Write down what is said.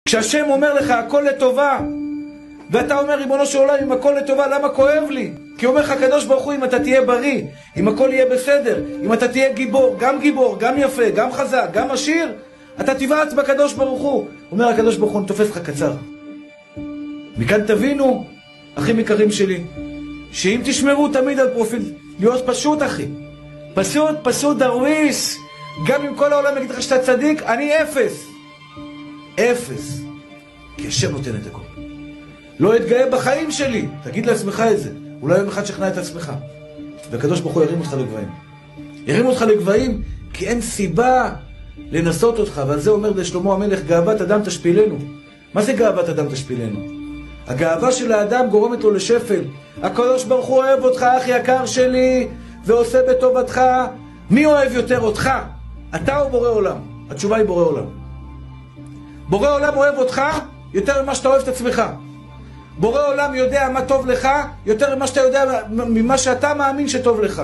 כשהשם אומר לך הכל לטובה, ואתה אומר ריבונו של עולם, אם הכל לטובה, למה כואב לי? כי אומר לך הקדוש ברוך הוא, אם אתה תהיה בריא, אם הכל יהיה בסדר, אם אתה תהיה גיבור, גם יפה, גם חזק, גם עשיר, אתה תבעץ בקדוש ברוך הוא. אומר הקדוש ברוך הוא, אני תופס לך קצר. מכאן תבינו, אחים יקרים שלי, שאם תשמרו תמיד על פרופיל, להיות פשוט אחי, פשוט דרוויש, גם אם כל העולם יגיד לך שאתה צדיק, אני אפס, כי השם נותן את הכל. לא אתגאה בחיים שלי, תגיד לעצמך את זה, אולי יום אחד שכנע את עצמך, והקדוש ברוך הוא ירים אותך לגבהים. ירים אותך לגבהים, כי אין סיבה לנסות אותך, ועל זה אומר לשלמה המלך, גאוות אדם תשפילנו. מה זה גאוות אדם תשפילנו? הגאווה של האדם גורמת לו לשפל. הקדוש ברוך הוא אוהב אותך, אח יקר שלי, ועושה בטובתך. מי אוהב יותר אותך? אתה או בורא עולם? התשובה היא בורא עולם. בורא עולם אוהב אותך יותר ממה שאתה אוהב את עצמך. בורא עולם יודע מה טוב לך יותר ממה שאתה יודע, ממה שאתה מאמין שטוב לך.